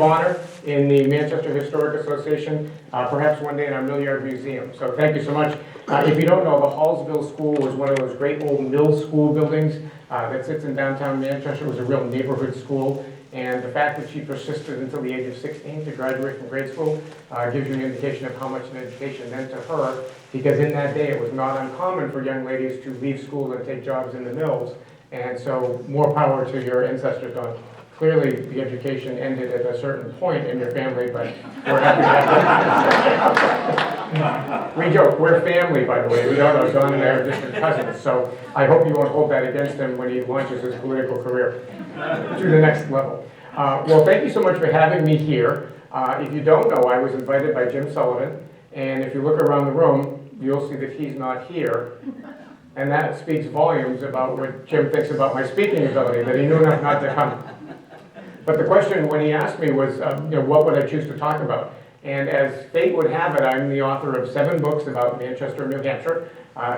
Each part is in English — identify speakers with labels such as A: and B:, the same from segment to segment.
A: of honor in the Manchester Historic Association, perhaps one day in our Mill Yard Museum. So thank you so much. If you don't know, the Hallsville School was one of those great old mill school buildings that sits in downtown Manchester. It was a real neighborhood school. And the fact that she persisted until the age of 16 to graduate from grade school gives you an indication of how much an education meant to her, because in that day it was not uncommon for young ladies to leave school and take jobs in the mills. And so more power to your ancestors, Don. Clearly the education ended at a certain point in your family, but we're happy to have it. We joke, we're family, by the way. We don't know, Don and I are distant cousins, so I hope you won't hold that against him when he launches his political career to the next level. Well, thank you so much for having me here. If you don't know, I was invited by Jim Sullivan, and if you look around the room, you'll see that he's not here. And that speaks volumes about what Jim thinks about my speaking ability, that he knew enough not to come. But the question when he asked me was, what would I choose to talk about? And as fate would have it, I'm the author of 7 books about Manchester, New Hampshire,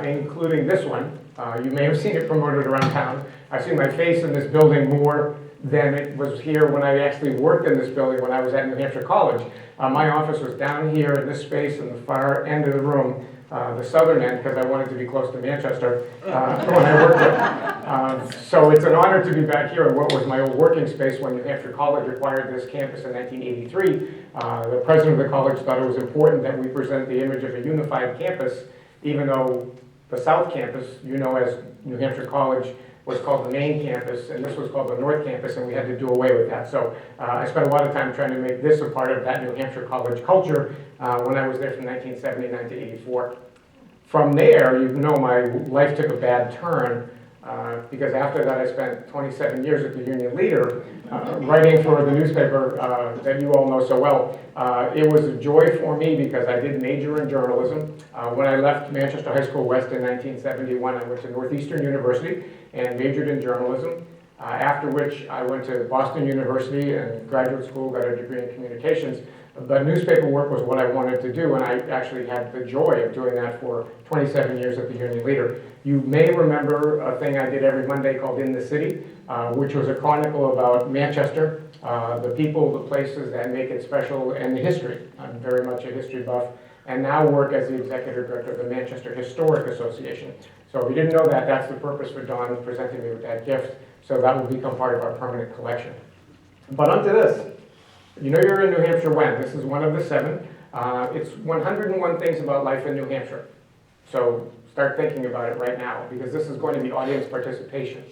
A: including this one. You may have seen it promoted around town. I've seen my face in this building more than it was here when I actually worked in this building when I was at New Hampshire College. My office was down here in this space in the far end of the room, the southern end, because I wanted to be close to Manchester when I worked there. So it's an honor to be back here in what was my old working space when New Hampshire College acquired this campus in 1983. The president of the college thought it was important that we present the image of a unified campus, even though the South Campus, as New Hampshire College, was called the main campus, and this was called the North Campus, and we had to do away with that. So I spent a lot of time trying to make this a part of that New Hampshire College culture when I was there from 1979 to 84. From there, my life took a bad turn because after that I spent 27 years at the Union Leader writing for the newspaper that you all know so well. It was a joy for me because I did major in journalism. When I left Manchester High School West in 1971, I went to Northeastern University and majored in journalism, after which I went to Boston University and graduate school, got a degree in communications. But newspaper work was what I wanted to do, and I actually had the joy of doing that for 27 years at the Union Leader. You may remember a thing I did every Monday called In the City, which was a chronicle about Manchester, the people, the places that make it special, and the history. I'm very much a history buff, and now work as the executive director of the Manchester Historic Association. So if you didn't know that, that's the purpose for Don presenting me with that gift, so that will become part of our permanent collection. But onto this. You're in New Hampshire when? This is one of the 7. It's 101 things about life in New Hampshire. So start thinking about it right now, because this is going to be audience participation.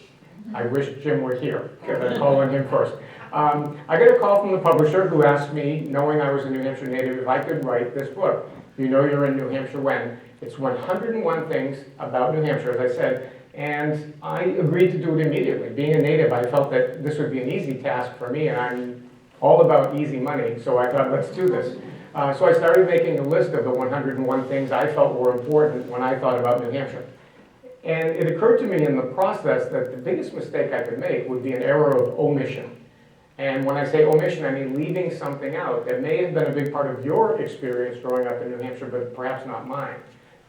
A: I wish Jim were here, because I'd call on him first. I got a call from the publisher who asked me, knowing I was a New Hampshire native, if I could write this book. You're in New Hampshire when? It's 101 things about New Hampshire, as I said, and I agreed to do it immediately. Being a native, I felt that this would be an easy task for me, and I'm all about easy money, so I thought, let's do this. So I started making a list of the 101 things I felt were important when I thought about New Hampshire. And it occurred to me in the process that the biggest mistake I could make would be an error of omission. And when I say omission, I mean leaving something out that may have been a big part of your experience growing up in New Hampshire, but perhaps not mine.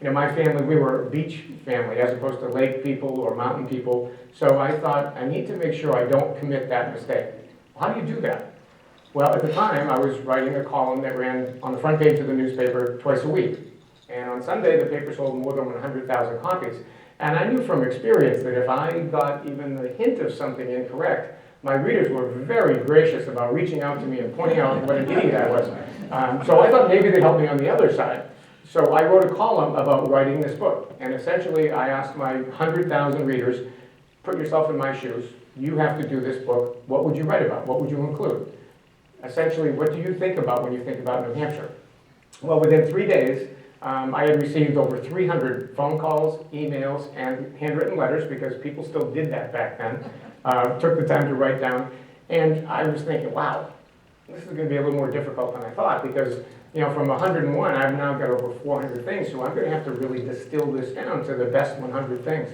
A: My family, we were a beach family as opposed to lake people or mountain people. So I thought, I need to make sure I don't commit that mistake. How do you do that? Well, at the time, I was writing a column that ran on the front page of the newspaper twice a week. And on Sunday, the paper sold more than 100,000 copies. And I knew from experience that if I got even the hint of something incorrect, my readers were very gracious about reaching out to me and pointing out what an idiot I was. So I thought maybe they'd help me on the other side. So I wrote a column about writing this book. And essentially, I asked my 100,000 readers, put yourself in my shoes. You have to do this book. What would you write about? What would you include? Essentially, what do you think about when you think about New Hampshire? Well, within 3 days, I had received over 300 phone calls, emails, and handwritten letters, because people still did that back then, took the time to write down. And I was thinking, wow, this is going to be a little more difficult than I thought, because from 101, I've now got over 400 things, so I'm going to have to really distill this down to the best 100 things.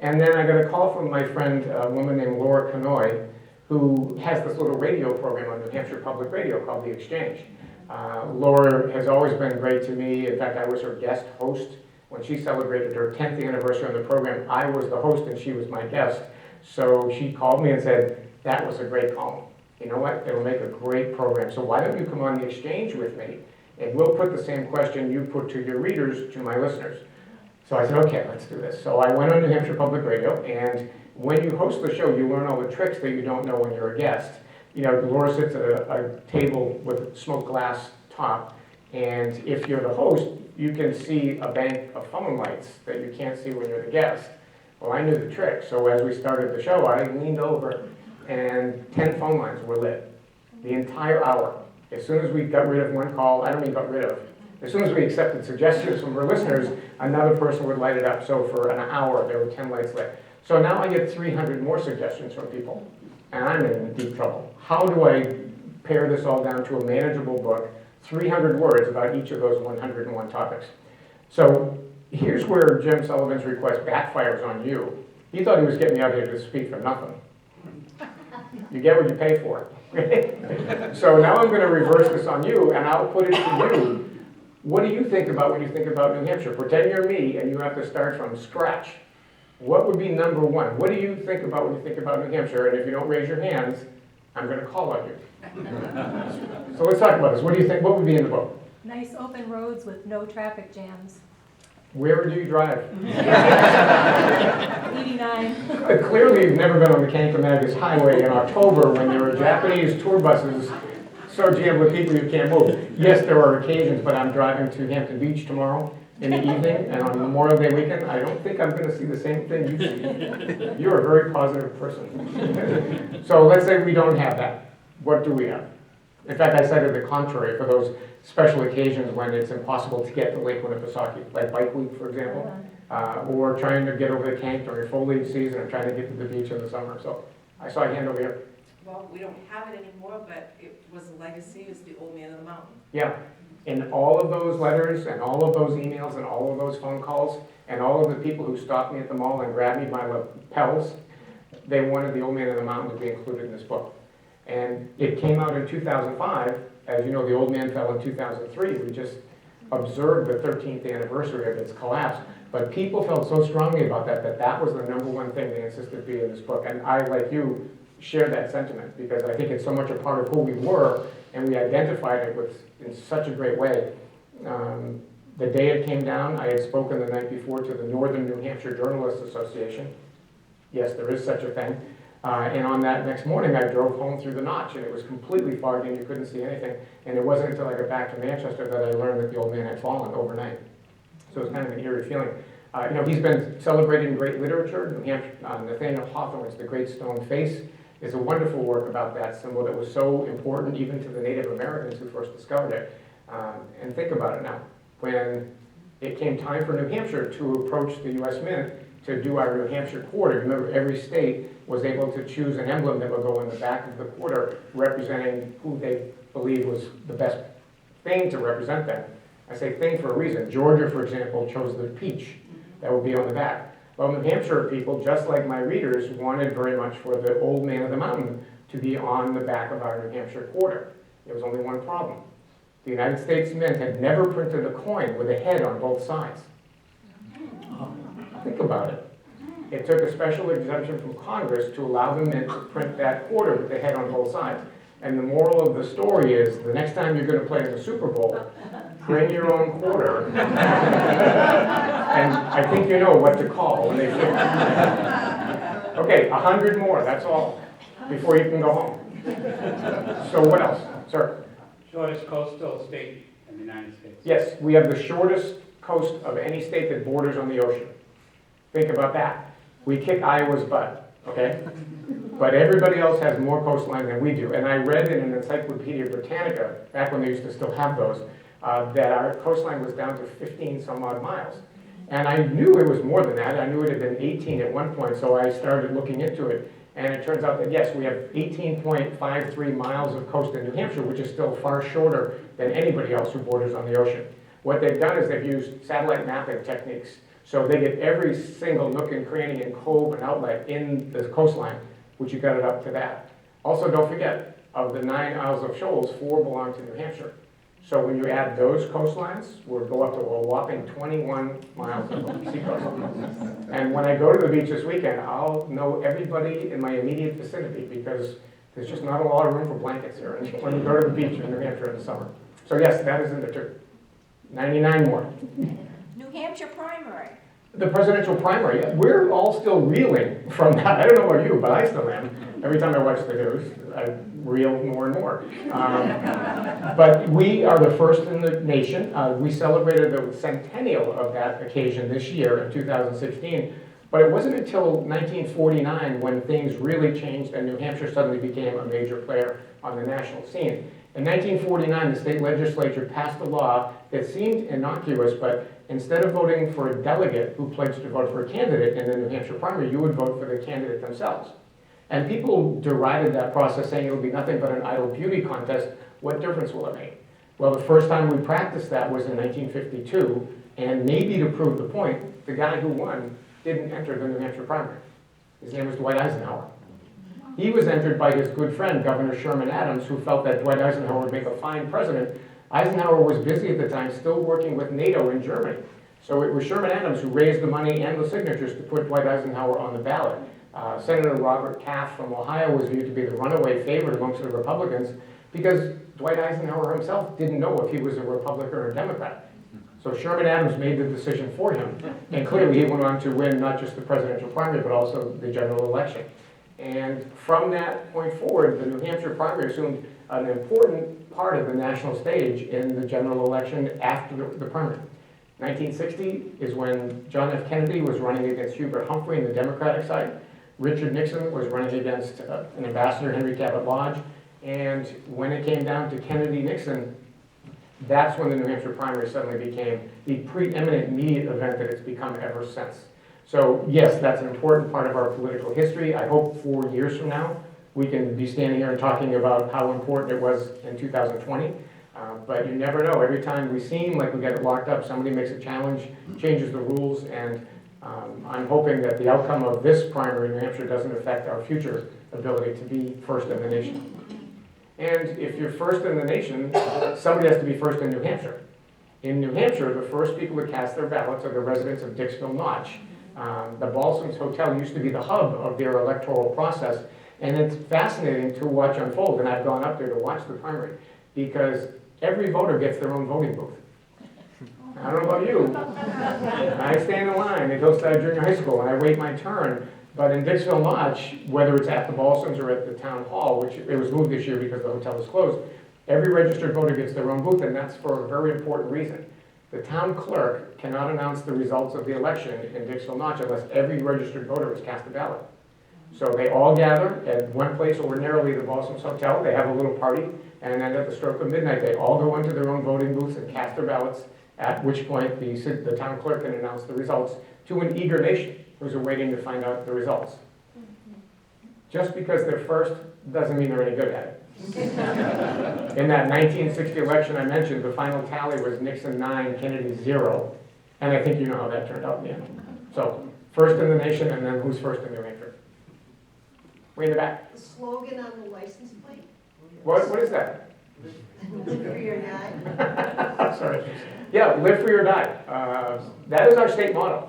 A: And then I got a call from my friend, a woman named Laura Canoy, who has this little radio program on New Hampshire Public Radio called The Exchange. Laura has always been great to me. In fact, I was her guest host. When she celebrated her 10th anniversary on the program, I was the host and she was my guest. So she called me and said, that was a great column. You know what? It'll make a great program. So why don't you come on the exchange with me, and we'll put the same question you put to your readers to my listeners. So I said, okay, let's do this. So I went on New Hampshire Public Radio, and when you host the show, you learn all the tricks that you don't know when you're a guest. You know, Laura sits at a table with a smoked glass top, and if you're the host, you can see a bank of phone lights that you can't see when you're the guest. Well, I knew the trick, so as we started the show, I leaned over, and 10 phone lines were lit the entire hour. As soon as we got rid of one call, I don't mean got rid of, as soon as we accepted suggestions from our listeners, another person would light it up. So for an hour, there were 10 lights lit. So now I get 300 more suggestions from people, and I'm in deep trouble. How do I pare this all down to a manageable book, 300 words about each of those 101 topics? So here's where Jim Sullivan's request backfires on you. He thought he was getting me out here to speak for nothing. You get what you pay for. So now I'm going to reverse this on you, and I'll put it to you. What do you think about when you think about New Hampshire? Pretend you're me, and you have to start from scratch. What would be number one? What do you think about when you think about New Hampshire? And if you don't raise your hands, I'm going to call on you. So let's talk about this. What do you think? What would be in the book?
B: Nice open roads with no traffic jams.
A: Where do you drive?
B: 89.
A: Clearly, you've never been on the Kankomagus Highway in October when there were Japanese tour buses so jammed with people you can't move. Yes, there are occasions, but I'm driving to Hampton Beach tomorrow in the evening, and on Memorial Day weekend, I don't think I'm going to see the same thing you see. You're a very positive person. So let's say we don't have that. What do we have? In fact, I cited the contrary for those special occasions when it's impossible to get to Lake Winnipesaukee, like Bike Week, for example, or trying to get over the Kank during foliage season or trying to get to the beach in the summer. So I saw a hand over here.
C: Well, we don't have it anymore, but it was a legacy, it's the old man of the mountain.
A: Yeah, in all of those letters and all of those emails and all of those phone calls and all of the people who stopped me at the mall and grabbed me by lapels, they wanted the old man of the mountain to be included in this book. And it came out in 2005. As you know, the old man fell in 2003. We just observed the 13th anniversary of its collapse. But people felt so strongly about that that was the number one thing they insisted be in this book. And I, like you, share that sentiment because I think it's so much a part of who we were, and we identified it with in such a great way. The day it came down, I had spoken the night before to the Northern New Hampshire Journalists Association. Yes, there is such a thing. And on that next morning, I drove home through the Notch, and it was completely fogged and you couldn't see anything. And it wasn't until I got back to Manchester that I learned that the old man had fallen overnight. So it was kind of an eerie feeling. You know, he's been celebrated in great literature. New Hampshire, Nathaniel Hawthorne's The Great Stone Face is a wonderful work about that symbol that was so important even to the Native Americans who first discovered it. And think about it now. When it came time for New Hampshire to approach the U.S. Mint to do our New Hampshire quarter, remember every state was able to choose an emblem that would go in the back of the quarter representing who they believed was the best thing to represent them. I say thing for a reason. Georgia, for example, chose the peach that would be on the back. Well, New Hampshire people, just like my readers, wanted very much for the old man of the mountain to be on the back of our New Hampshire quarter. There was only one problem. The United States Mint had never printed a coin with a head on both sides. Think about it. It took a special exemption from Congress to allow the Mint to print that quarter with the head on both sides. And the moral of the story is, the next time you're going to play in the Super Bowl, bring your own quarter. And I think you know what to call when they flip. Okay, 100 more, that's all, before you can go home. So what else? Sir?
D: Shortest coastal state in the United States.
A: Yes, we have the shortest coast of any state that borders on the ocean. Think about that. We kick Iowa's butt, okay? But everybody else has more coastline than we do. And I read in an Encyclopedia Britannica, back when they used to still have those, that our coastline was down to 15 some odd miles. And I knew it was more than that. I knew it had been 18 at one point, so I started looking into it. And it turns out that, yes, we have 18.53 miles of coast in New Hampshire, which is still far shorter than anybody else who borders on the ocean. What they've done is they've used satellite mapping techniques. So they get every single nook and cranny and cove and outlet in the coastline, which you got it up to that. Also, don't forget, of the 9 Isles of Shoals, 4 belong to New Hampshire. So when you add those coastlines, we'll go up to a whopping 21 miles of seacoast. And when I go to the beach this weekend, I'll know everybody in my immediate vicinity because There's just not a lot of room for blankets here when you go to the beach in New Hampshire in the summer. So yes, that is in there too. 99 more.
E: New Hampshire primary.
A: The presidential primary, we're all still reeling from that. I don't know about you, but I still am. Every time I watch the news, I reel more and more. But we are the first in the nation. We celebrated the centennial of that occasion this year in 2016. But it wasn't until 1949 when things really changed and New Hampshire suddenly became a major player on the national scene. In 1949, the state legislature passed a law that seemed innocuous, but instead of voting for a delegate who pledged to vote for a candidate in the New Hampshire primary, you would vote for the candidate themselves. And people derided that process, saying it would be nothing but an idle beauty contest. What difference will it make? Well, the first time we practiced that was in 1952, and maybe to prove the point, the guy who won didn't enter the New Hampshire primary. His name was Dwight Eisenhower. He was entered by his good friend, Governor Sherman Adams, who felt that Dwight Eisenhower would make a fine president. Eisenhower was busy at the time, still working with NATO in Germany. So it was Sherman Adams who raised the money and the signatures to put Dwight Eisenhower on the ballot. Senator Robert Taft from Ohio was viewed to be the runaway favorite amongst the Republicans because Dwight Eisenhower himself didn't know if he was a Republican or a Democrat. So Sherman Adams made the decision for him. And clearly he went on to win not just the presidential primary, but also the general election. And from that point forward, the New Hampshire primary assumed an important part of the national stage in the general election after the primary. 1960 is when John F. Kennedy was running against Hubert Humphrey in the Democratic side. Richard Nixon was running against an ambassador, Henry Cabot Lodge. And when it came down to Kennedy-Nixon, that's when the New Hampshire primary suddenly became the preeminent immediate event that it's become ever since. So yes, that's an important part of our political history. I hope 4 years from now, we can be standing here and talking about how important it was in 2020. But you never know. Every time we seem like we get it locked up, somebody makes a challenge, changes the rules, and I'm hoping that the outcome of this primary in New Hampshire doesn't affect our future ability to be first in the nation. And if you're first in the nation, somebody has to be first in New Hampshire. In New Hampshire, the first people to cast their ballots are the residents of Dixville Notch. The Balsams Hotel used to be the hub of their electoral process, and it's fascinating to watch unfold, and I've gone up there to watch the primary, because every voter gets their own voting booth. I don't know about you. I stand in line at Hillside Junior High School, and I wait my turn. But in Dixville Notch, whether it's at the Balsams or at the town hall, which it was moved this year because the hotel is closed, every registered voter gets their own booth, and that's for a very important reason. The town clerk cannot announce the results of the election in Dixville Notch unless every registered voter has cast a ballot. So they all gather at one place, ordinarily the Balsams Hotel. They have a little party, and then at the stroke of midnight, they all go into their own voting booths and cast their ballots, at which point the town clerk can announce the results to an eager nation who's awaiting to find out the results. Just because they're first doesn't mean they're any good at it. In that 1960 election I mentioned, the final tally was Nixon 9, Kennedy 0, and I think you know how that turned out in the end. So, first in the nation, and then who's first in New Hampshire? Way in the back.
F: The slogan on the license plate?
A: What is that?
F: Live free or die.
A: I'm sorry. Yeah, live free or die. That is our state motto.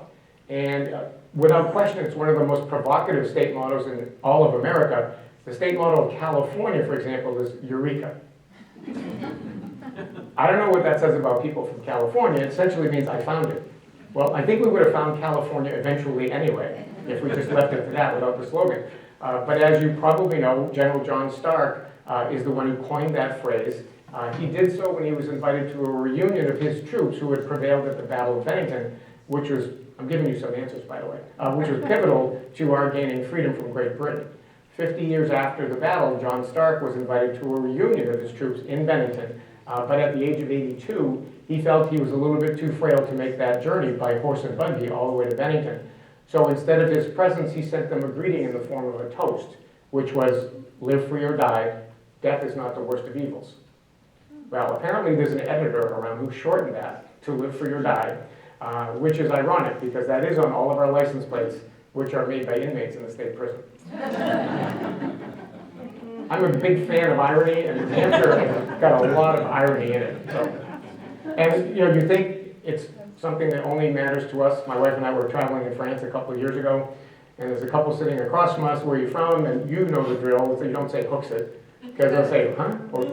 A: And without question, it's one of the most provocative state mottos in all of America. The state motto of California, for example, is Eureka. I don't know what that says about people from California. It essentially means I found it. Well, I think we would have found California eventually anyway, if we just left it to that without the slogan. But as you probably know, General John Stark is the one who coined that phrase. He did so when he was invited to a reunion of his troops who had prevailed at the Battle of Bennington, which was, I'm giving you some answers by the way, which was pivotal to our gaining freedom from Great Britain. 50 years after the battle, John Stark was invited to a reunion of his troops in Bennington, but at the age of 82, he felt he was a little bit too frail to make that journey by horse and buggy all the way to Bennington. So instead of his presence, he sent them a greeting in the form of a toast, which was, live free or die, death is not the worst of evils. Well, apparently there's an editor around who shortened that to live free or die, which is ironic because that is on all of our license plates, which are made by inmates in the state prison. I'm a big fan of irony, and New Hampshire has got a lot of irony in it. So. And you know, you think it's something that only matters to us. My wife and I were traveling in France a couple of years ago, And there's a couple sitting across from us, where you from, and you know the drill, so you don't say Hooksett, because they'll say, huh? Or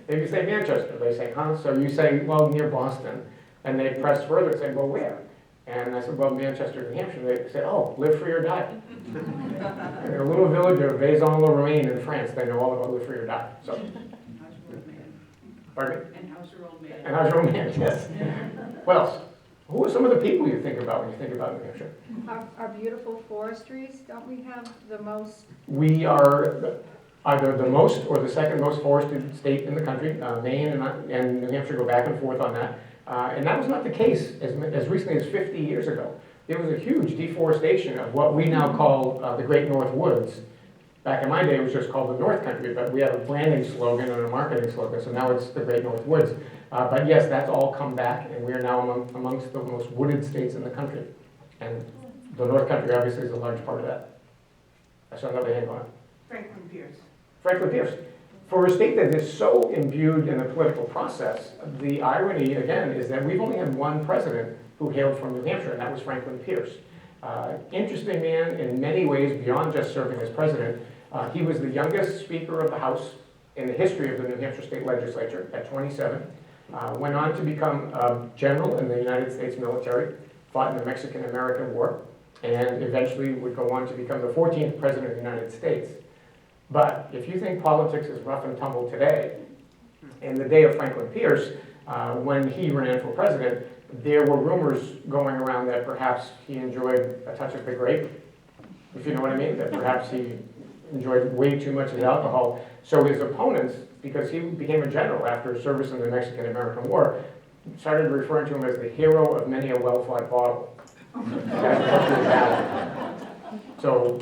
A: if you say Manchester, they say, huh? So you say, well, near Boston. And they press further and say, well, where? And I said, well, Manchester, New Hampshire. They said, oh, live free or die. In a little village of Vaison-la-Romaine in France, they know all about live free or die. So,
C: How's your old man?
A: pardon me?
C: And how's your old man?
A: And how's your old man? Yes. What else? Who are some of the people you think about when you think about New Hampshire?
G: Our beautiful forestries, don't we have the most?
A: We are either the most or the second most forested state in the country. Maine and New Hampshire go back and forth on that. And that was not the case as recently as 50 years ago. There was a huge deforestation of what we now call the Great North Woods. Back in my day, it was just called the North Country, but we have a branding slogan and a marketing slogan, so now it's the Great North Woods. But yes, that's all come back, and we are now amongst the most wooded states in the country. And the North Country obviously is a large part of that. I saw another hand on it.
C: Franklin Pierce.
A: Franklin Pierce. For a state that is so imbued in the political process, the irony, again, is that we've only had one president who hailed from New Hampshire, and that was Franklin Pierce. Interesting man in many ways beyond just serving as president. He was the youngest Speaker of the House in the history of the New Hampshire State Legislature at 27. Went on to become a general in the United States military, fought in the Mexican-American War, and eventually would go on to become the 14th President of the United States. But if you think politics is rough and tumble today, in the day of Franklin Pierce, when he ran for president, there were rumors going around that perhaps he enjoyed a touch of the grape, if you know what I mean, that perhaps he enjoyed way too much of the alcohol. So his opponents, because he became a general after service in the Mexican-American War, started referring to him as the hero of many a well-fought battle. So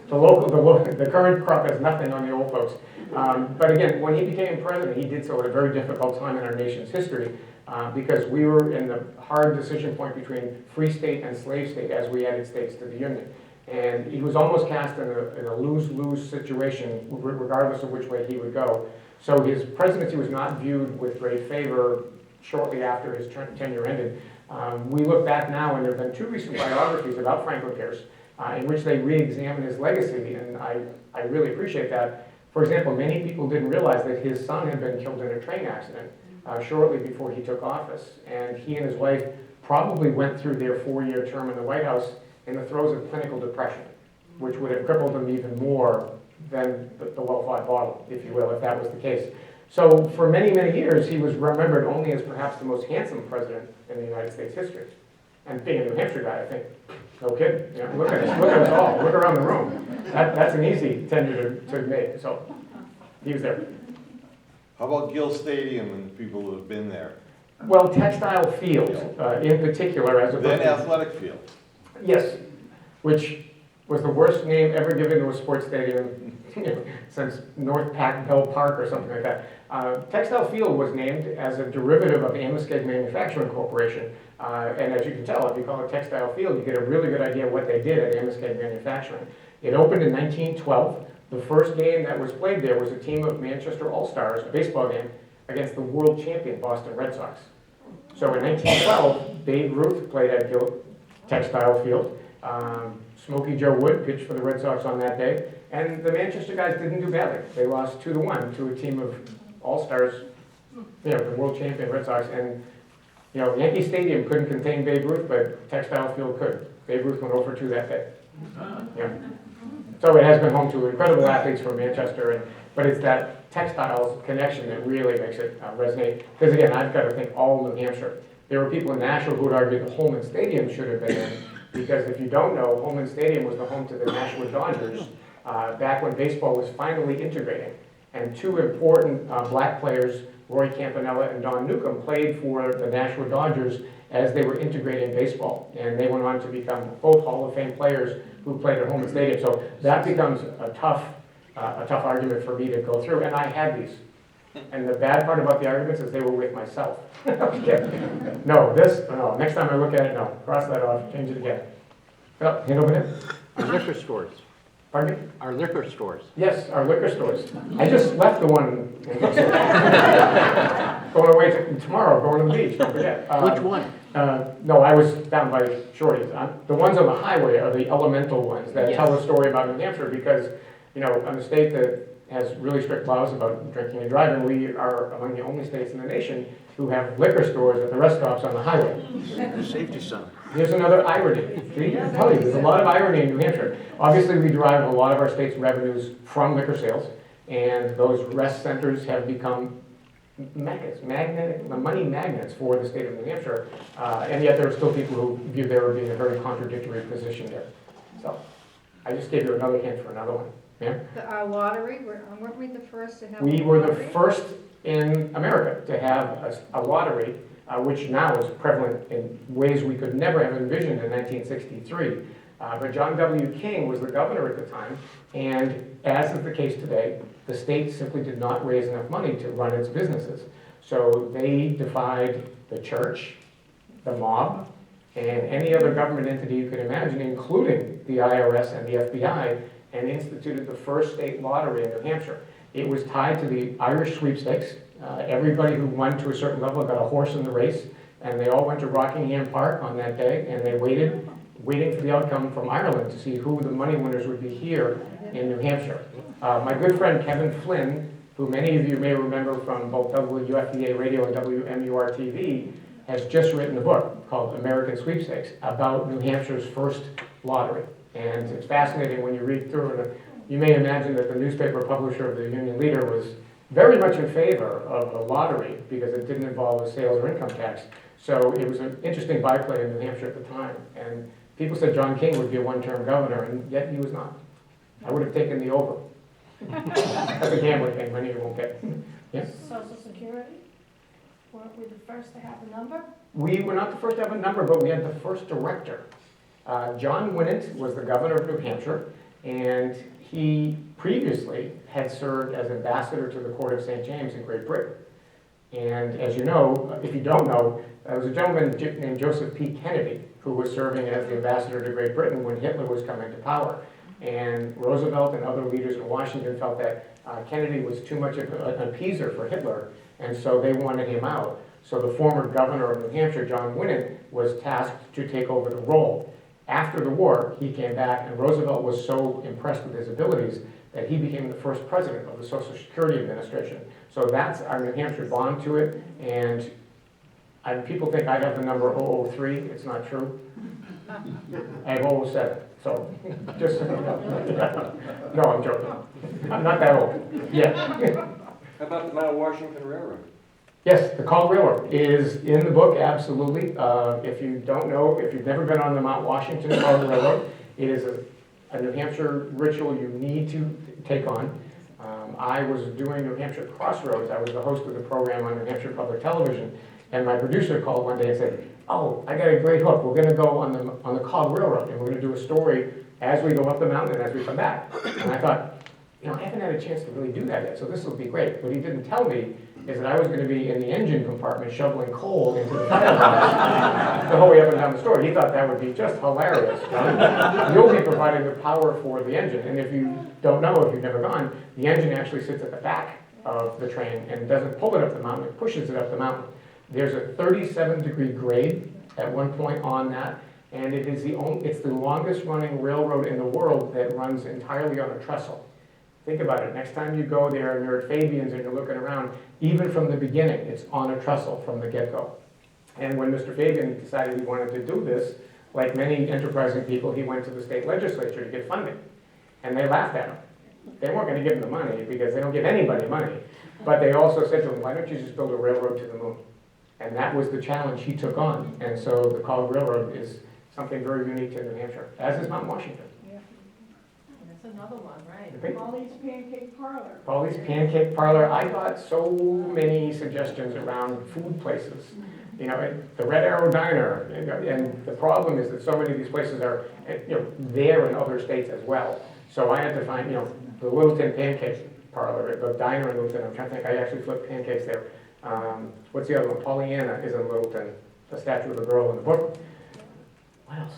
A: the current crop has nothing on the old folks. But again, when he became president, he did so at a very difficult time in our nation's history because we were in the hard decision point between free state and slave state as we added states to the Union. And he was almost cast in a lose-lose situation, regardless of which way he would go. So his presidency was not viewed with great favor shortly after his tenure ended. We look back now, and there have been two recent biographies about Franklin Pierce in which they re-examine his legacy, and I really appreciate that. For example, many people didn't realize that his son had been killed in a train accident shortly before he took office, and he and his wife probably went through their 4-year term in the White House in the throes of clinical depression, which would have crippled them even more than the well-fought battle, if you will, if that was the case. So for many, many years, he was remembered only as perhaps the most handsome president in the United States history. And being a New Hampshire guy, I think, no kidding. You know, look at us all, look around the room. That's an easy tenure to make, so he was there.
H: How about Gill Stadium and people who have been there?
A: Well, Textile Field, in particular, as opposed
H: Then
A: to...
H: Athletic Field.
A: Yes, which was the worst name ever given to a sports stadium since North Bell Park or something like that. Textile Field was named as a derivative of Amoskeag Manufacturing Corporation. And as you can tell, if you call it Textile Field, you get a really good idea of what they did at Amoskeag Manufacturing. It opened in 1912. The first game that was played there was a team of Manchester All-Stars, a baseball game, against the world champion Boston Red Sox. So in 1912, Babe Ruth played at Gill Textile Field. Smokey Joe Wood pitched for the Red Sox on that day. And the Manchester guys didn't do badly. They lost 2-1 to a team of All-Stars, the world champion Red Sox. And Yankee Stadium couldn't contain Babe Ruth, but Textile Field could. Babe Ruth went 0-2 that day. Yeah. So it has been home to incredible athletes from Manchester, but it's that textiles connection that really makes it resonate. Because again, I've got to think all New Hampshire. There were people in Nashville who would argue that Holman Stadium should have been in, because if you don't know, Holman Stadium was the home to the Nashua Dodgers back when baseball was finally integrating. And two important black players, Roy Campanella and Don Newcomb, played for the Nashua Dodgers as they were integrating baseball. And they went on to become both Hall of Fame players who played at Holman Stadium. So that becomes a tough argument for me to go through. And I had these. And the bad part about the arguments is they were with myself. Okay. No, next time I look at it, no. Cross that off, change it again. Oh, hand over there.
I: Our liquor stores.
A: Pardon me?
I: Our liquor stores.
A: Yes, our liquor stores. I just left the one in going away tomorrow, going to the beach, don't forget.
I: Which one?
A: No, I was down by Shorty's. The ones on the highway are the elemental ones that tell a story about New Hampshire because, in a state that has really strict laws about drinking and driving, we are among the only states in the nation who have liquor stores at the rest stops on the highway.
I: Safety zone.
A: Here's another irony. See, I tell you, there's a lot of irony in New Hampshire. Obviously, we derive a lot of our state's revenues from liquor sales, and those rest centers have become money magnets for the state of New Hampshire, and yet there are still people who view there as being a very contradictory position there. So, I just gave you another hint for another one. Yeah?
G: Our lottery, weren't we the first to have a
A: We were the
G: lottery?
A: first in America to have a lottery, which now is prevalent in ways we could never have envisioned in 1963. But John W. King was the governor at the time, and as is the case today, the state simply did not raise enough money to run its businesses. So they defied the church, the mob, and any other government entity you could imagine, including the IRS and the FBI, and instituted the first state lottery in New Hampshire. It was tied to the Irish sweepstakes. Everybody who won to a certain level got a horse in the race, and they all went to Rockingham Park on that day, and they waiting for the outcome from Ireland to see who the money winners would be here in New Hampshire. My good friend Kevin Flynn, who many of you may remember from both WFDA Radio and WMUR TV, has just written a book called American Sweepstakes about New Hampshire's first lottery. And it's fascinating when you read through it. You may imagine that the newspaper publisher of the Union Leader was very much in favor of a lottery because it didn't involve a sales or income tax. So it was an interesting byplay in New Hampshire at the time. And people said John King would be a one-term governor, and yet he was not. I would have taken the over. That's a gambling thing, many of you won't get. Yeah?
J: Social Security? Weren't we the first to have a number?
A: We were not the first to have a number, but we had the first director. John Winnett was the governor of New Hampshire, and he previously had served as ambassador to the court of St. James in Great Britain. And as you know, if you don't know, there was a gentleman named Joseph P. Kennedy who was serving as the ambassador to Great Britain when Hitler was coming to power. And Roosevelt and other leaders in Washington felt that Kennedy was too much of an appeaser for Hitler, and so they wanted him out. So the former governor of New Hampshire, John Winnett, was tasked to take over the role. After the war, he came back, and Roosevelt was so impressed with his abilities that he became the first president of the Social Security Administration. So that's our New Hampshire bond to it, and people think I have the number 003. It's not true. I have 007, so just, no, I'm joking. I'm not that old yet.
K: How about the Mount Washington Railroad?
A: Yes, the Call Railroad is in the book, absolutely. If you don't know, if you've never been on the Mount Washington Call Railroad, it is a New Hampshire ritual you need to take on. I was doing New Hampshire Crossroads. I was the host of the program on New Hampshire Public Television, and my producer called one day and said, "Oh, I got a great hook. We're going to go on the Call Railroad, and we're going to do a story as we go up the mountain and as we come back." And I thought, I haven't had a chance to really do that yet, so this will be great. What he didn't tell me is that I was going to be in the engine compartment shoveling coal into the fireplace the whole way up and down the story. He thought that would be just hilarious. You'll be providing the power for the engine, and if you don't know, if you've never gone, the engine actually sits at the back of the train and doesn't pull it up the mountain, it pushes it up the mountain. There's a 37-degree grade at one point on that, and it's the longest running railroad in the world that runs entirely on a trestle. Think about it. Next time you go there and you're at Fabian's and you're looking around, even from the beginning, it's on a trestle from the get-go. And when Mr. Fabian decided he wanted to do this, like many enterprising people, he went to the state legislature to get funding. And they laughed at him. They weren't going to give him the money because they don't give anybody money. But they also said to him, "Why don't you just build a railroad to the moon?" And that was the challenge he took on. And so the Cog Railroad is something very unique to New Hampshire, as is Mount Washington.
J: That's another one, right?
A: Okay.
J: Paulie's Pancake Parlor.
A: Paulie's Pancake Parlor. I got so many suggestions around food places. The Red Arrow Diner. And the problem is that so many of these places are, there in other states as well. So I had to find, the Littleton Pancake Parlor, the diner in Littleton. I'm trying to think. I actually flipped pancakes there. What's the other one? Pollyanna is in Littleton. The statue of a girl in the book. What else?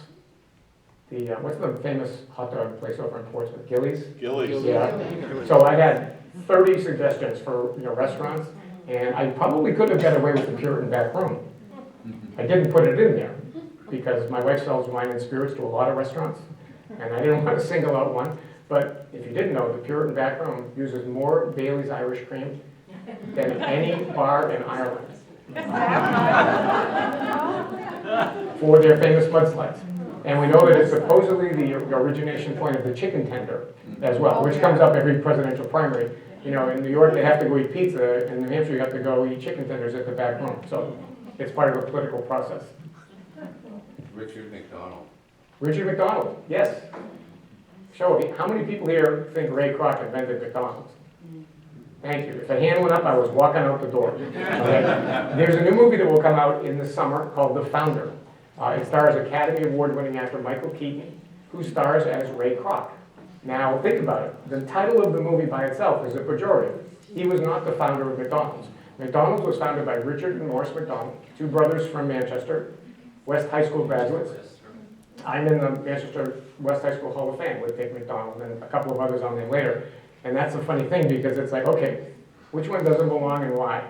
A: What's the famous hot dog place over in Portsmouth? Gillies?
H: Gillies.
A: Yeah. So I had 30 suggestions for restaurants, and I probably could have got away with the Puritan back room. I didn't put it in there because my wife sells wine and spirits to a lot of restaurants, and I didn't want to single out one. But if you didn't know, the Puritan back room uses more Bailey's Irish cream than any bar in Ireland for their famous mudslides. And we know that it's supposedly the origination point of the chicken tender as well, which comes up every presidential primary. You know, in New York, they have to go eat pizza. In New Hampshire, you have to go eat chicken tenders at the back room. So it's part of the political process.
K: Richard McDonald.
A: Richard McDonald, yes. Show me, how many people here think Ray Kroc invented McDonald's? Thank you. If a hand went up, I was walking out the door. Okay. There's a new movie that will come out in the summer called The Founder. It stars Academy Award-winning actor Michael Keaton, who stars as Ray Kroc. Now, think about it. The title of the movie by itself is a pejorative. He was not the founder of McDonald's. McDonald's was founded by Richard and Morris McDonald, two brothers from Manchester, West High School graduates. I'm in the Manchester West High School Hall of Fame with Dick McDonald and a couple of others on there later. And that's a funny thing because it's like, okay, which one doesn't belong and why?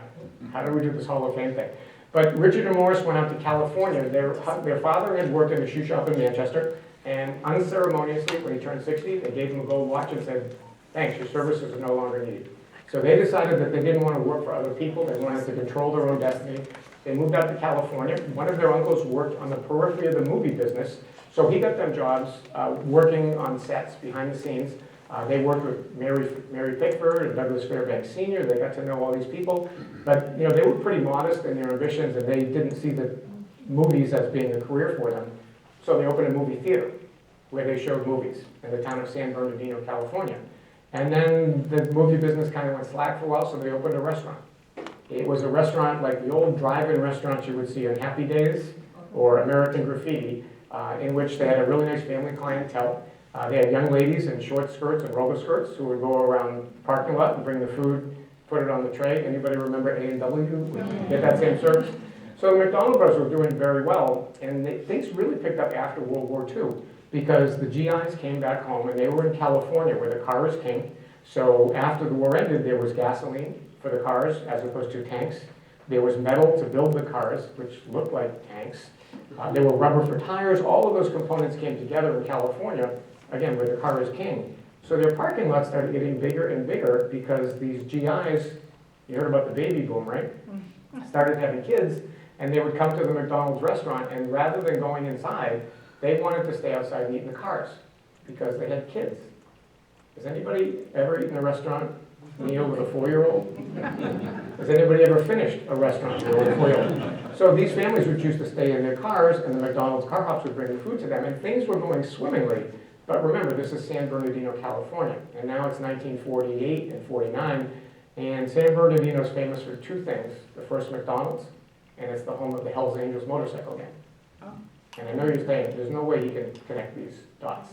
A: How do we do this Hall of Fame thing? But Richard and Morris went out to California. Their father had worked in a shoe shop in Manchester, and unceremoniously, when he turned 60, they gave him a gold watch and said, thanks, your services are no longer needed. So they decided that they didn't want to work for other people. They wanted to control their own destiny. They moved out to California. One of their uncles worked on the periphery of the movie business, so he got them jobs working on sets behind the scenes. They worked with Mary Pickford and Douglas Fairbanks Sr. They got to know all these people. But you know, they were pretty modest in their ambitions, and they didn't see the movies as being a career for them. So they opened a movie theater where they showed movies in the town of San Bernardino, California. And then the movie business kind of went slack for a while, so they opened a restaurant. It was a restaurant like the old drive-in restaurants you would see on Happy Days or American Graffiti, in which they had a really nice family clientele. They had young ladies in short skirts and roller skirts who would go around the parking lot and bring the food, put it on the tray. Anybody remember A&W? Get that same service? So the McDonald brothers were doing very well, and things really picked up after World War II because the GIs came back home, and they were in California where the car is king. So after the war ended, there was gasoline for the cars as opposed to tanks. There was metal to build the cars, which looked like tanks. There were rubber for tires. All of those components came together in California, again, where the car is king. So their parking lot started getting bigger and bigger because these GIs, you heard about the baby boom, right? Started having kids, and they would come to the McDonald's restaurant, and rather than going inside, they wanted to stay outside and eat in the cars because they had kids. Has anybody ever eaten a restaurant meal with a 4-year-old? Has anybody ever finished a restaurant meal with a 4-year-old? So these families would choose to stay in their cars, and the McDonald's car hops would bring the food to them, and things were going swimmingly. But remember, this is San Bernardino, California, and now it's 1948 and 49, and San Bernardino is famous for two things. The first, McDonald's, and it's the home of the Hells Angels motorcycle gang. And I know you're saying, there's no way you can connect these dots.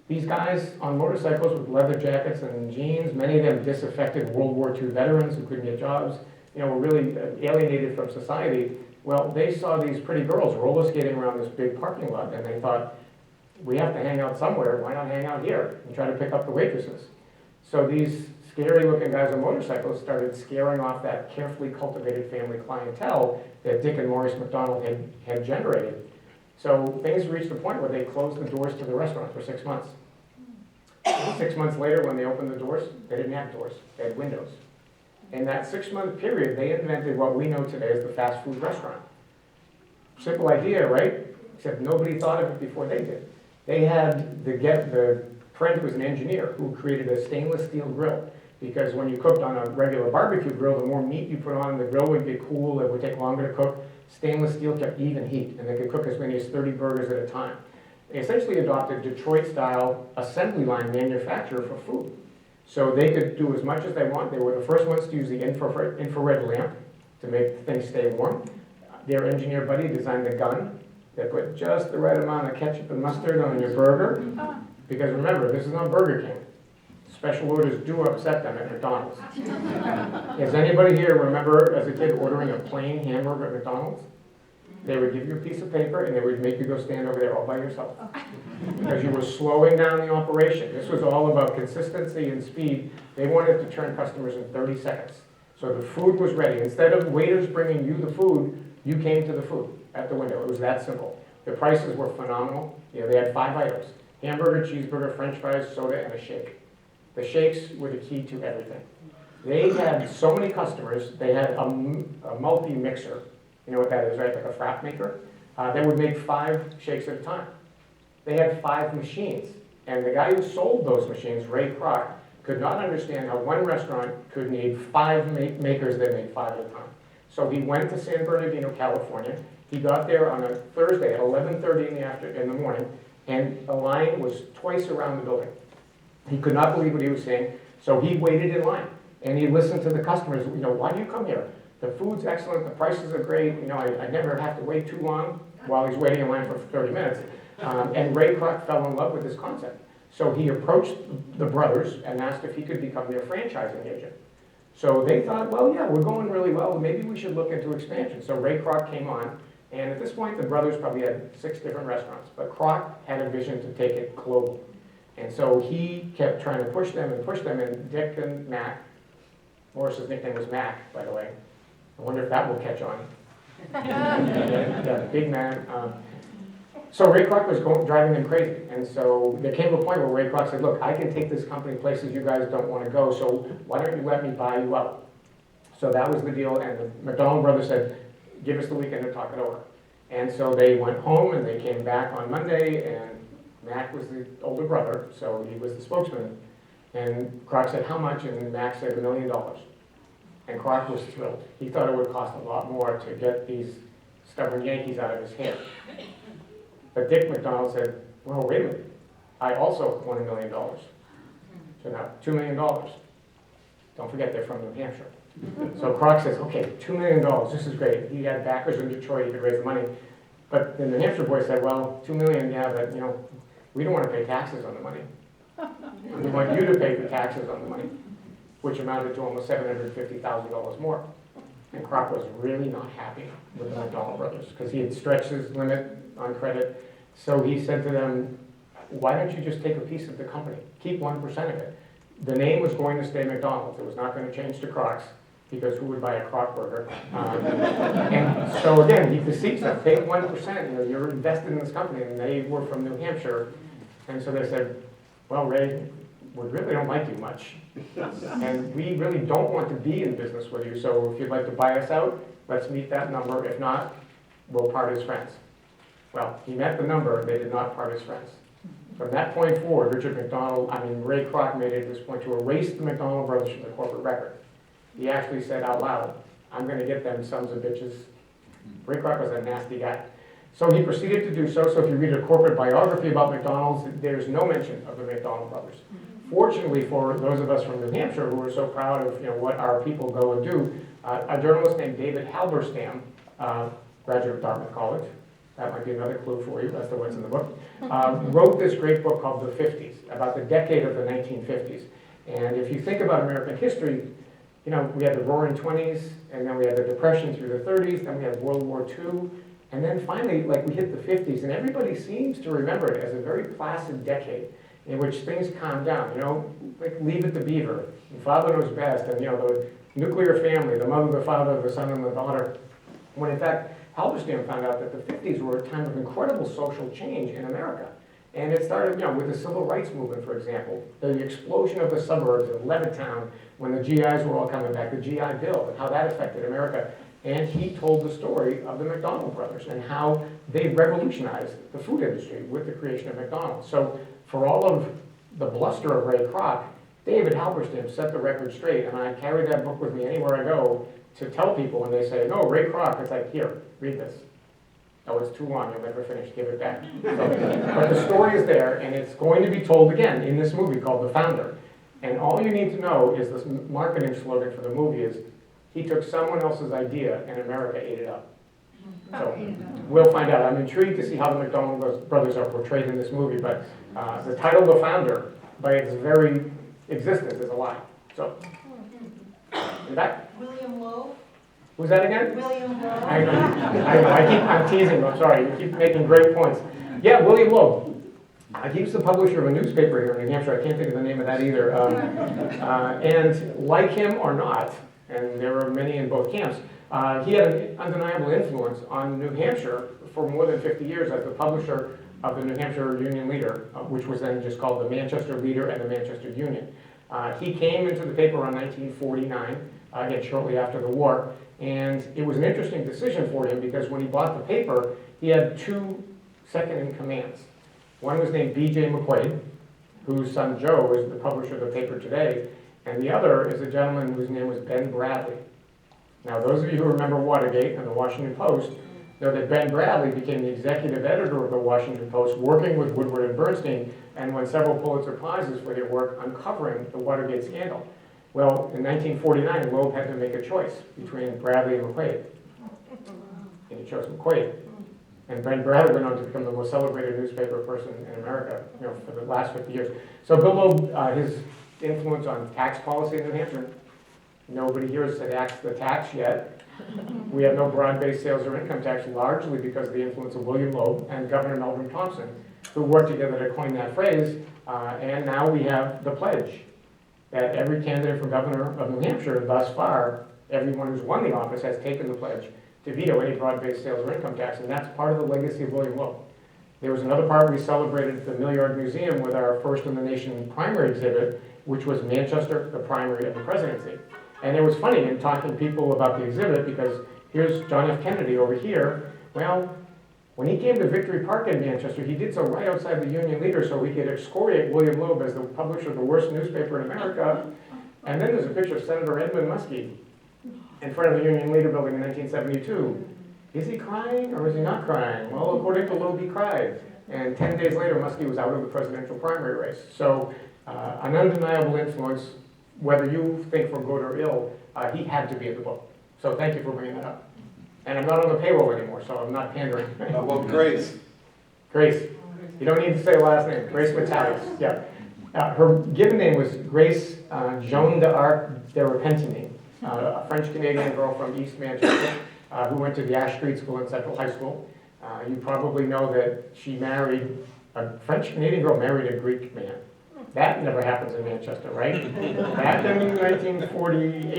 A: These guys on motorcycles with leather jackets and jeans, many of them disaffected World War II veterans who couldn't get jobs, you know, were really alienated from society. Well, they saw these pretty girls roller skating around this big parking lot, and they thought, we have to hang out somewhere, why not hang out here and try to pick up the waitresses? So these scary looking guys on motorcycles started scaring off that carefully cultivated family clientele that Dick and Maurice McDonald had generated. So things reached a point where they closed the doors to the restaurant for 6 months. 6 months later, when they opened the doors, they didn't have doors, they had windows. In that 6-month period, they invented what we know today as the fast food restaurant. Simple idea, right? Except nobody thought of it before they did. They had the friend was an engineer who created a stainless steel grill, because when you cooked on a regular barbecue grill, the more meat you put on, the grill would get cool, it would take longer to cook. Stainless steel kept even heat, and they could cook as many as 30 burgers at a time. They essentially adopted Detroit-style assembly line manufacturer for food. So they could do as much as they want. They were the first ones to use the infrared lamp to make things stay warm. Their engineer buddy designed the gun that put just the right amount of ketchup and mustard on your burger. Because remember, this is not Burger King. Special orders do upset them at McDonald's. Does anybody here remember as a kid ordering a plain hamburger at McDonald's? They would give you a piece of paper and they would make you go stand over there all by yourself. Because you were slowing down the operation. This was all about consistency and speed. They wanted to turn customers in 30 seconds. So the food was ready. Instead of waiters bringing you the food you came to the food at the window. It was that simple. The prices were phenomenal. You know, they had 5 items: hamburger, cheeseburger, french fries, soda, and a shake. The shakes were the key to everything. They had so many customers, they had a multi-mixer. You know what that is, right? Like a frap maker. That would make 5 shakes at a time. They had 5 machines. And the guy who sold those machines, Ray Kroc, could not understand how one restaurant could need 5 makers that made 5 at a time. So he went to San Bernardino, California. He got there on a Thursday at 11:30 in the morning, and the line was twice around the building. He could not believe what he was saying, so he waited in line, and he listened to the customers. You know, why do you come here? The food's excellent, the prices are great, you know, I never have to wait too long while he's waiting in line for 30 minutes. And Ray Kroc fell in love with this concept. So he approached the brothers and asked if he could become their franchising agent. So they thought, well, yeah, we're going really well, maybe we should look into expansion. So Ray Kroc came on, and at this point, the brothers probably had 6 different restaurants, but Kroc had a vision to take it global. And so he kept trying to push them, and Dick and Mac, Morris's nickname was Mac, by the way. I wonder if that will catch on. Yeah, big man. So Ray Kroc was driving them crazy. And so there came a point where Ray Kroc said, look, I can take this company places you guys don't want to go, so why don't you let me buy you out? So that was the deal, and the McDonald brothers said, give us the weekend to talk it over. And so they went home, and they came back on Monday, and Mac was the older brother, so he was the spokesman. And Kroc said, how much? And Mac said, $1 million. And Kroc was thrilled. He thought it would cost a lot more to get these stubborn Yankees out of his hair. But Dick McDonald said, well, wait a minute. I also want $1 million. So now, $2 million. Don't forget, they're from New Hampshire. So Kroc says, okay, $2 million, this is great. He had backers in Detroit, he could raise the money. But the New Hampshire boy said, well, $2 million, yeah, but, you know, we don't want to pay taxes on the money. We want you to pay the taxes on the money, which amounted to almost $750,000 more. And Kroc was really not happy with the McDonald brothers because he had stretched his limit on credit. So he said to them, why don't you just take a piece of the company? Keep 1% of it. The name was going to stay McDonald's. It was not going to change to Kroc's, because who would buy a Kroc burger? And so again, he beseeched them, take 1%, you know, you're invested in this company, and they were from New Hampshire. And so they said, well, Ray, we really don't like you much, and we really don't want to be in business with you, so if you'd like to buy us out, let's meet that number. If not, we'll part as friends. Well, he met the number, they did not part as friends. From that point forward, Ray Kroc made it this point to erase the McDonald brothers from the corporate record. He actually said out loud, I'm going to get them sons of bitches. Ray Kroc was a nasty guy. So he proceeded to do so. So if you read a corporate biography about McDonald's, there's no mention of the McDonald brothers. Fortunately for those of us from New Hampshire who are so proud of what our people go and do, a journalist named David Halberstam, graduate of Dartmouth College, that might be another clue for you as to what's in the book, wrote this great book called The 50s, about the decade of the 1950s. And if you think about American history, we had the Roaring 20s, and then we had the Depression through the 30s, then we had World War II, and then finally, we hit the 50s, and everybody seems to remember it as a very placid decade in which things calmed down, like Leave It to Beaver, and Father Knows Best, and the nuclear family, the mother, the father, the son, and the daughter, when in fact, Halberstam found out that the 50s were a time of incredible social change in America. And it started, with the civil rights movement, for example, the explosion of the suburbs in Levittown when the GIs were all coming back, the GI Bill, and how that affected America. And he told the story of the McDonald brothers and how they revolutionized the food industry with the creation of McDonald's. So for all of the bluster of Ray Kroc, David Halberstam set the record straight, and I carry that book with me anywhere I go to tell people when they say, no, Ray Kroc, it's like, here, read this. Oh, it's too long, you'll never finish, give it back. But the story is there, and it's going to be told again in this movie called The Founder. And all you need to know is this marketing slogan for the movie is, he took someone else's idea and America ate it up. So we'll find out. I'm intrigued to see how the McDonald brothers are portrayed in this movie, but the title The Founder, by its very existence, is a lie. So, is that?
F: William Lowe?
A: Who's that again?
F: William Lowe.
A: I'm teasing, I'm sorry, you keep making great points. Yeah, William Lowe. He's the publisher of a newspaper here in New Hampshire, I can't think of the name of that either. And like him or not, and there are many in both camps, He had an undeniable influence on New Hampshire for more than 50 years as the publisher of the New Hampshire Union Leader, which was then just called the Manchester Leader and the Manchester Union. He came into the paper around 1949, again shortly after the war, and it was an interesting decision for him because when he bought the paper, he had two second-in-commands. One was named B.J. McQuaid, whose son Joe is the publisher of the paper today, and the other is a gentleman whose name was Ben Bradley. Now, those of you who remember Watergate and the Washington Post know that Ben Bradley became the executive editor of the Washington Post, working with Woodward and Bernstein, and won several Pulitzer Prizes for their work uncovering the Watergate scandal. Well, in 1949, Loeb had to make a choice between Bradley and McQuaid, and he chose McQuaid. And Ben Bradley went on to become the most celebrated newspaper person in America, for the last 50 years. So Bill Loeb, his influence on tax policy in New Hampshire, nobody here has enacted the tax yet. We have no broad-based sales or income tax, largely because of the influence of William Loeb and Governor Meldrum Thompson, who worked together to coin that phrase. And now we have the pledge that every candidate for governor of New Hampshire thus far, everyone who's won the office has taken the pledge to veto any broad-based sales or income tax, and that's part of the legacy of William Loeb. There was another part we celebrated at the Millyard Museum with our first in the nation primary exhibit, which was Manchester, the primary of the presidency. And it was funny in talking to people about the exhibit because here's John F. Kennedy over here. Well, when he came to Victory Park in Manchester, he did so right outside the Union Leader so he could excoriate William Loeb as the publisher of the worst newspaper in America. And then there's a picture of Senator Edmund Muskie in front of the Union Leader building in 1972. Is he crying or is he not crying? Well, according to Loeb, he cried. And 10 days later, Muskie was out of the presidential primary race. So an undeniable influence, whether you think for good or ill, he had to be in the book. So thank you for bringing that up. And I'm not on the payroll anymore, so I'm not pandering.
H: How about Grace?
A: Grace. You don't need to say the last name. Grace Metalis. Yeah. Her given name was Grace Joan d'Arc de Repentigny, a French-Canadian girl from East Manchester who went to the Ash Street School and Central High School. You probably know that she married, a French-Canadian girl married a Greek man. That never happens in Manchester, right? Back in 1948,